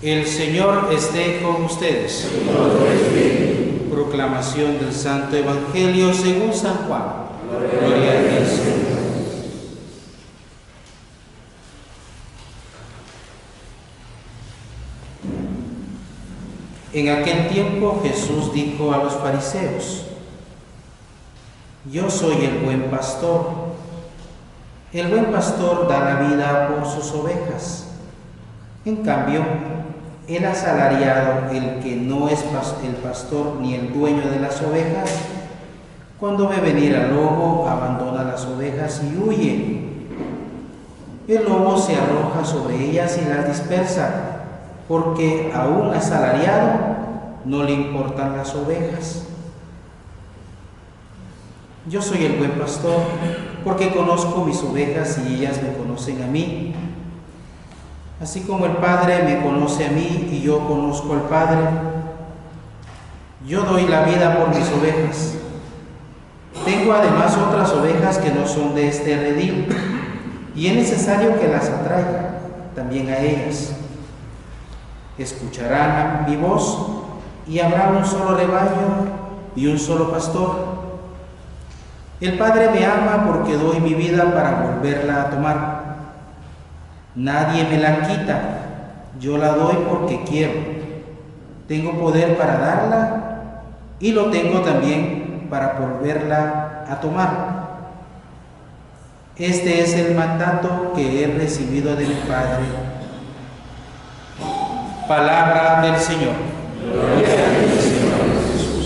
El Señor esté con ustedes. Proclamación del Santo Evangelio según San Juan. Gloria a Dios. En aquel tiempo Jesús dijo a los fariseos: Yo soy el buen pastor. El buen pastor da la vida por sus ovejas. En cambio, el asalariado, el que no es el pastor ni el dueño de las ovejas, cuando ve venir al lobo, abandona las ovejas y huye. El lobo se arroja sobre ellas y las dispersa, porque a un asalariado no le importan las ovejas. Yo soy el buen pastor, porque conozco mis ovejas y ellas me conocen a mí. Así como el Padre me conoce a mí y yo conozco al Padre, yo doy la vida por mis ovejas. Tengo además otras ovejas que no son de este redil, y es necesario que las atraiga también a ellas. Escucharán mi voz y habrá un solo rebaño y un solo pastor. El Padre me ama porque doy mi vida para volverla a tomar. Nadie me la quita, yo la doy porque quiero. Tengo poder para darla y lo tengo también para volverla a tomar. Este es el mandato que he recibido de mi Padre. Palabra del Señor. Gloria a ti, Señor Jesús.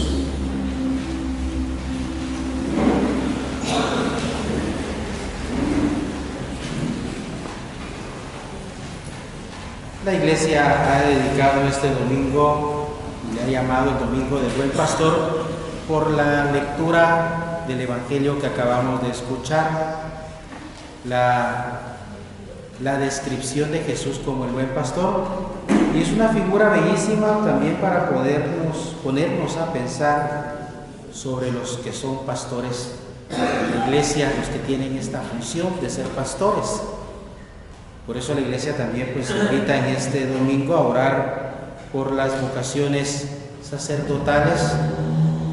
La Iglesia ha dedicado este domingo, le ha llamado el Domingo del Buen Pastor, por la lectura del Evangelio que acabamos de escuchar, la descripción de Jesús como el Buen Pastor, y es una figura bellísima también para ponernos a pensar sobre los que son pastores de la Iglesia, los que tienen esta función de ser pastores. Por eso la Iglesia también invita en este domingo a orar por las vocaciones sacerdotales,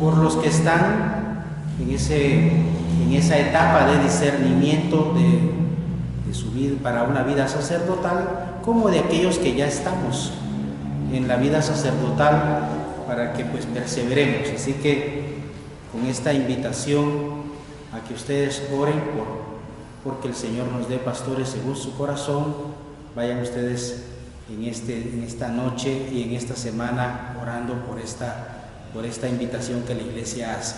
por los que están en esa etapa de discernimiento de su vida para una vida sacerdotal, como de aquellos que ya estamos en la vida sacerdotal, para que perseveremos. Así que con esta invitación a que ustedes oren porque el Señor nos dé pastores según su corazón, vayan ustedes en esta noche y en esta semana orando por esta invitación que la Iglesia hace.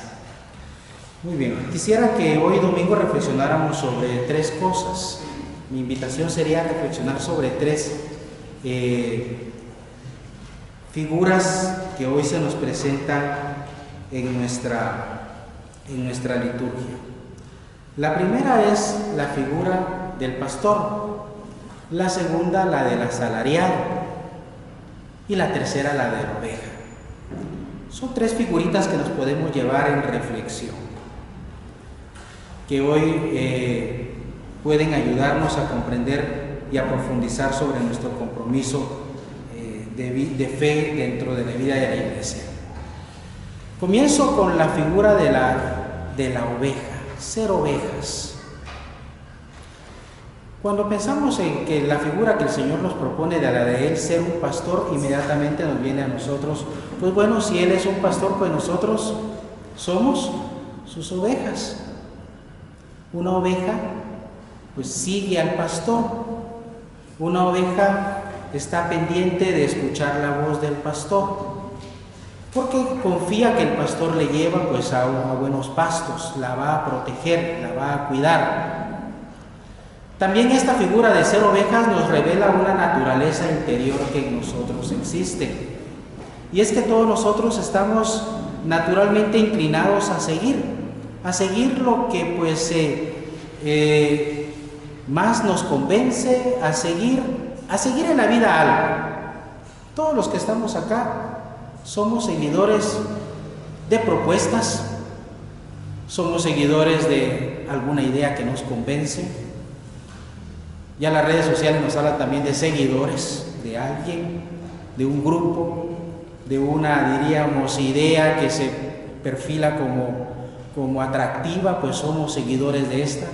Muy bien, quisiera que hoy domingo reflexionáramos sobre tres cosas. Mi invitación sería reflexionar sobre tres figuras que hoy se nos presentan en nuestra liturgia. La primera es la figura del pastor, la segunda la del asalariado y la tercera la de la oveja. Son tres figuritas que nos podemos llevar en reflexión, que hoy pueden ayudarnos a comprender y a profundizar sobre nuestro compromiso de fe dentro de la vida de la Iglesia. Comienzo con la figura de la oveja. Ser ovejas. Cuando pensamos en que la figura que el Señor nos propone de la de Él ser un pastor, inmediatamente nos viene a nosotros, pues bueno, si Él es un pastor, pues nosotros somos sus ovejas. Una oveja pues sigue al pastor. Una oveja está pendiente de escuchar la voz del pastor, porque confía que el pastor le lleva a buenos pastos, la va a proteger, la va a cuidar. También esta figura de ser ovejas nos revela una naturaleza interior que en nosotros existe. Y es que todos nosotros estamos naturalmente inclinados a seguir lo que más nos convence, a seguir en la vida algo. Todos los que estamos acá somos seguidores de propuestas, somos seguidores de alguna idea que nos convence. Ya las redes sociales nos hablan también de seguidores de alguien. de un grupo, de una, diríamos, idea que se perfila como atractiva, pues somos seguidores de esta.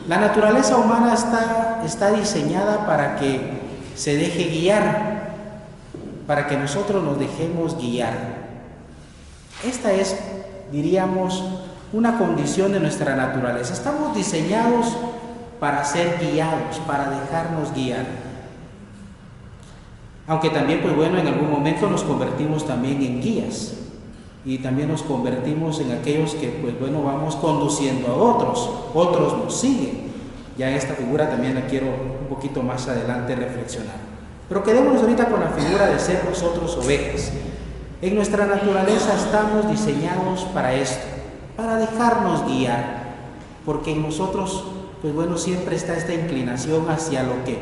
La naturaleza humana está diseñada para que se deje guiar, para que nosotros nos dejemos guiar. Esta es, diríamos, una condición de nuestra naturaleza. Estamos diseñados para ser guiados, para dejarnos guiar. Aunque también, pues bueno, en algún momento nos convertimos también en guías y también nos convertimos en aquellos que, pues bueno, vamos conduciendo a otros nos siguen. Ya esta figura también la quiero un poquito más adelante reflexionar. Pero quedémonos ahorita con la figura de ser nosotros ovejas. En nuestra naturaleza estamos diseñados para esto, para dejarnos guiar, porque en nosotros, pues bueno, siempre está esta inclinación hacia lo que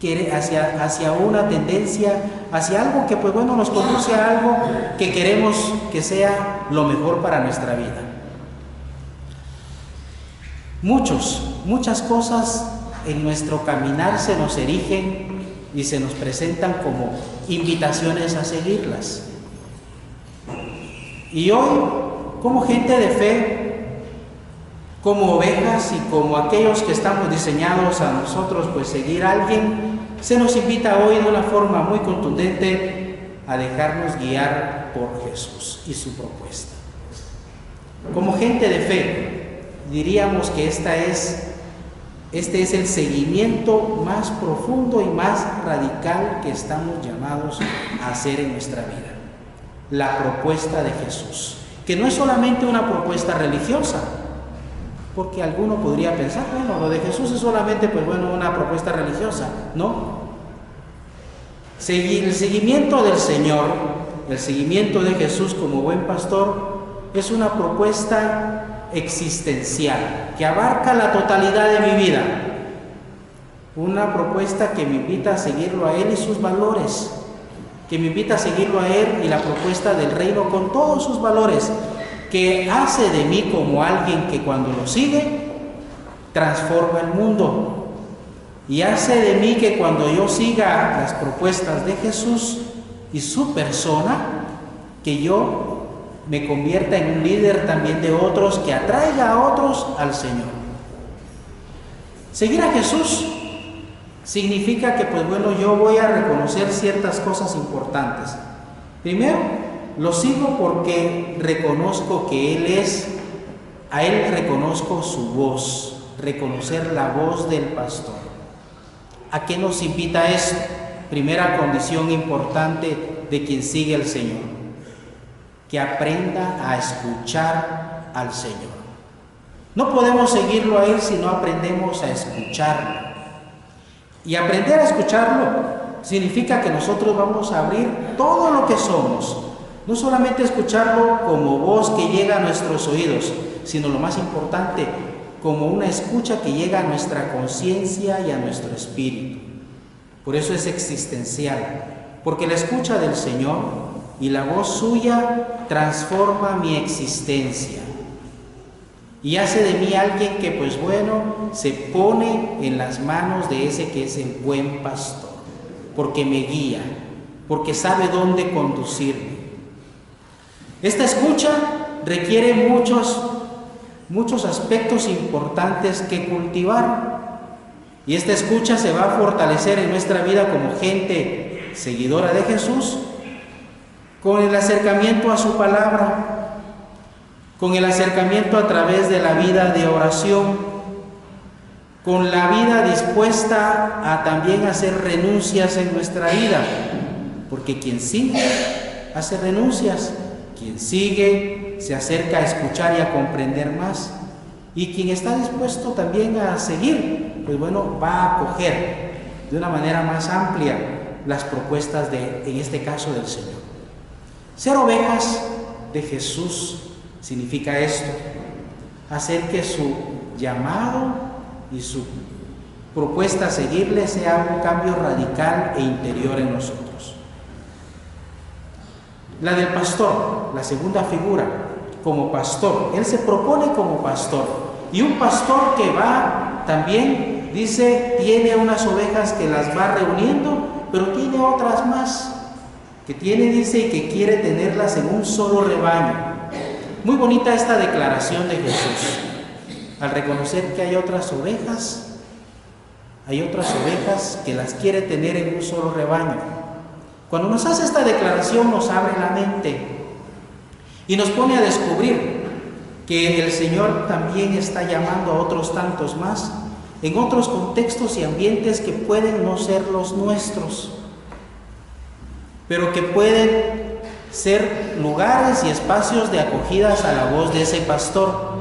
quiere, hacia una tendencia, hacia algo que, pues bueno, nos conduce a algo que queremos que sea lo mejor para nuestra vida. Muchas cosas en nuestro caminar se nos erigen y se nos presentan como invitaciones a seguirlas. Y hoy, como gente de fe, como ovejas y como aquellos que estamos diseñados a nosotros, pues seguir a alguien, se nos invita hoy de una forma muy contundente a dejarnos guiar por Jesús y su propuesta. Como gente de fe, diríamos que este es el seguimiento más profundo y más radical que estamos llamados a hacer en nuestra vida. La propuesta de Jesús, que no es solamente una propuesta religiosa, porque alguno podría pensar, bueno, lo de Jesús es solamente, pues bueno, una propuesta religiosa. No. El seguimiento del Señor, el seguimiento de Jesús como buen pastor, es una propuesta existencial que abarca la totalidad de mi vida. Una propuesta que me invita a seguirlo a Él y sus valores, que me invita a seguirlo a Él y la propuesta del reino con todos sus valores, que hace de mí como alguien que cuando lo sigue, transforma el mundo. Y hace de mí que cuando yo siga las propuestas de Jesús y su persona, que yo me convierta en un líder también de otros, que atraiga a otros al Señor. Seguir a Jesús significa que, pues bueno, yo voy a reconocer ciertas cosas importantes. Primero, lo sigo porque reconozco que a Él reconozco su voz, reconocer la voz del pastor. ¿A qué nos invita eso? Primera condición importante de quien sigue al Señor, que aprenda a escuchar al Señor. No podemos seguirlo a Él si no aprendemos a escucharlo. Y aprender a escucharlo significa que nosotros vamos a abrir todo lo que somos. No solamente escucharlo como voz que llega a nuestros oídos, sino lo más importante, como una escucha que llega a nuestra conciencia y a nuestro espíritu. Por eso es existencial, porque la escucha del Señor y la voz suya transforma mi existencia y hace de mí alguien que, pues bueno, se pone en las manos de ese que es el buen pastor, porque me guía, porque sabe dónde conducirme. Esta escucha requiere muchos aspectos importantes que cultivar, y esta escucha se va a fortalecer en nuestra vida como gente seguidora de Jesús con el acercamiento a su palabra, con el acercamiento a través de la vida de oración, con la vida dispuesta a también hacer renuncias en nuestra vida, porque quien sigue hace renuncias, quien sigue se acerca a escuchar y a comprender más, y quien está dispuesto también a seguir, pues bueno, va a acoger de una manera más amplia las propuestas en este caso del Señor. Ser ovejas de Jesús significa esto, hacer que su llamado y su propuesta a seguirle sea un cambio radical e interior en nosotros. La del pastor, la segunda figura, como pastor. Él se propone como pastor. Y un pastor que va también, dice, tiene unas ovejas que las va reuniendo, pero tiene otras más, que tiene, dice, y que quiere tenerlas en un solo rebaño. Muy bonita esta declaración de Jesús, al reconocer que hay otras ovejas que las quiere tener en un solo rebaño. Cuando nos hace esta declaración nos abre la mente y nos pone a descubrir que el Señor también está llamando a otros tantos más en otros contextos y ambientes que pueden no ser los nuestros, pero que pueden ser lugares y espacios de acogidas a la voz de ese pastor.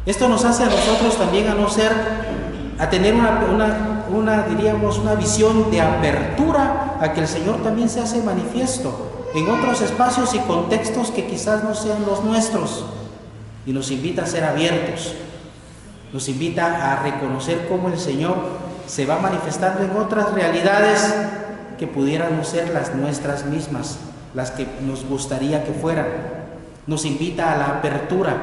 Esto nos hace a nosotros también a tener una visión de apertura a que el Señor también se hace manifiesto en otros espacios y contextos que quizás no sean los nuestros, y nos invita a ser abiertos, nos invita a reconocer cómo el Señor se va manifestando en otras realidades que pudieran no ser las nuestras mismas, las que nos gustaría que fueran. Nos invita a la apertura.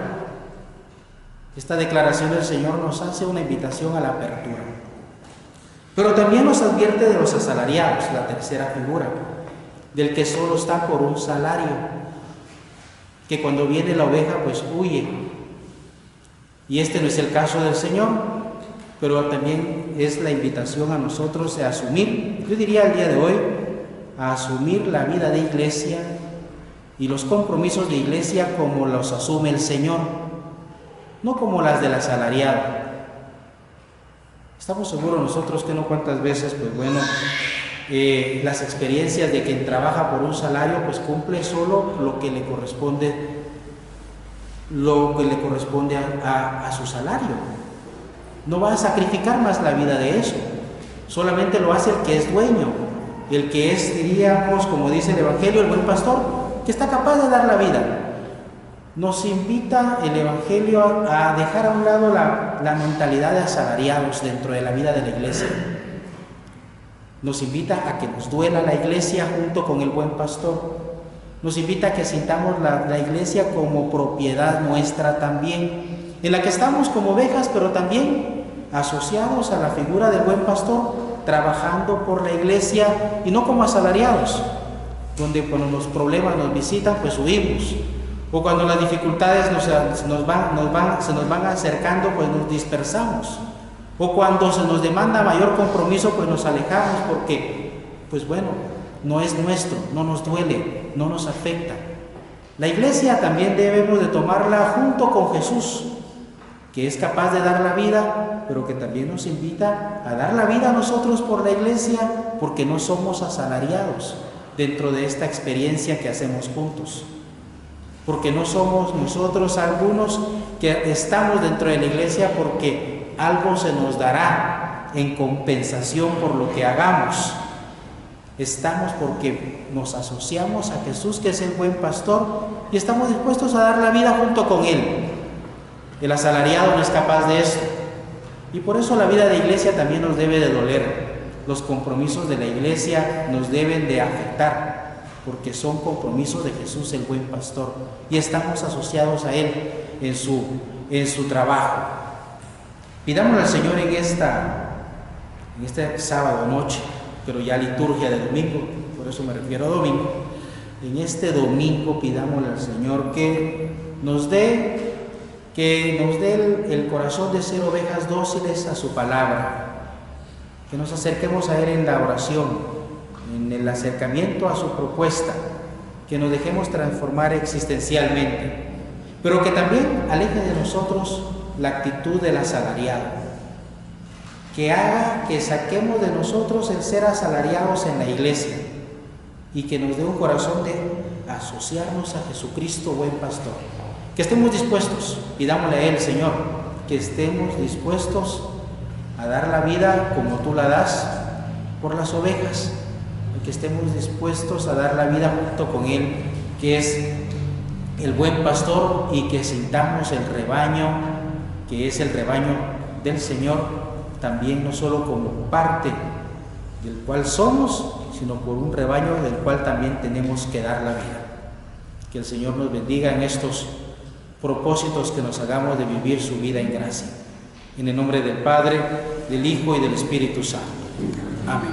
Esta declaración del Señor nos hace una invitación a la apertura. Pero también nos advierte de los asalariados, la tercera figura, del que solo está por un salario, que cuando viene la oveja pues huye. Y este no es el caso del Señor, pero también es la invitación a nosotros a asumir, yo diría el día de hoy, a asumir la vida de iglesia y los compromisos de iglesia como los asume el Señor, no como las del asalariado. Estamos seguros nosotros que no cuántas veces, pues bueno, las experiencias de quien trabaja por un salario, pues cumple solo lo que le corresponde a su salario. No va a sacrificar más la vida de eso, solamente lo hace el que es dueño, el que es, diríamos, como dice el Evangelio, el buen pastor, que está capaz de dar la vida. Nos invita el Evangelio a dejar a un lado la mentalidad de asalariados dentro de la vida de la iglesia. Nos invita a que nos duela la iglesia junto con el buen pastor. Nos invita a que sintamos la iglesia como propiedad nuestra también, en la que estamos como ovejas, pero también asociados a la figura del buen pastor, trabajando por la iglesia y no como asalariados, donde cuando los problemas nos visitan, pues huimos. O cuando las dificultades se nos van acercando, pues nos dispersamos. O cuando se nos demanda mayor compromiso, pues nos alejamos porque, pues bueno, no es nuestro, no nos duele, no nos afecta. La iglesia también debemos de tomarla junto con Jesús, que es capaz de dar la vida, pero que también nos invita a dar la vida a nosotros por la iglesia, porque no somos asalariados dentro de esta experiencia que hacemos juntos. Porque no somos nosotros algunos que estamos dentro de la iglesia porque algo se nos dará en compensación por lo que hagamos. Estamos porque nos asociamos a Jesús, que es el buen pastor, y estamos dispuestos a dar la vida junto con Él. El asalariado no es capaz de esto, y por eso la vida de iglesia también nos debe de doler. Los compromisos de la iglesia nos deben de afectar, porque son compromisos de Jesús, el buen pastor, y estamos asociados a Él en su trabajo. Pidámosle al Señor en este sábado noche, pero ya liturgia de domingo, por eso me refiero a domingo. En este domingo pidámosle al Señor que nos dé el corazón de ser ovejas dóciles a su palabra, que nos acerquemos a Él en la oración, en el acercamiento a su propuesta, que nos dejemos transformar existencialmente, pero que también aleje de nosotros la actitud del asalariado, que haga que saquemos de nosotros el ser asalariados en la iglesia y que nos dé un corazón de asociarnos a Jesucristo, buen pastor. Que estemos dispuestos, pidámosle a Él, Señor, que estemos dispuestos a dar la vida como tú la das por las ovejas, y que estemos dispuestos a dar la vida junto con Él, que es el buen pastor, y que sintamos el rebaño, que es el rebaño del Señor, también no solo como parte del cual somos, sino por un rebaño del cual también tenemos que dar la vida. Que el Señor nos bendiga en estos propósitos, que nos hagamos de vivir su vida en gracia. En el nombre del Padre, del Hijo y del Espíritu Santo. Amén.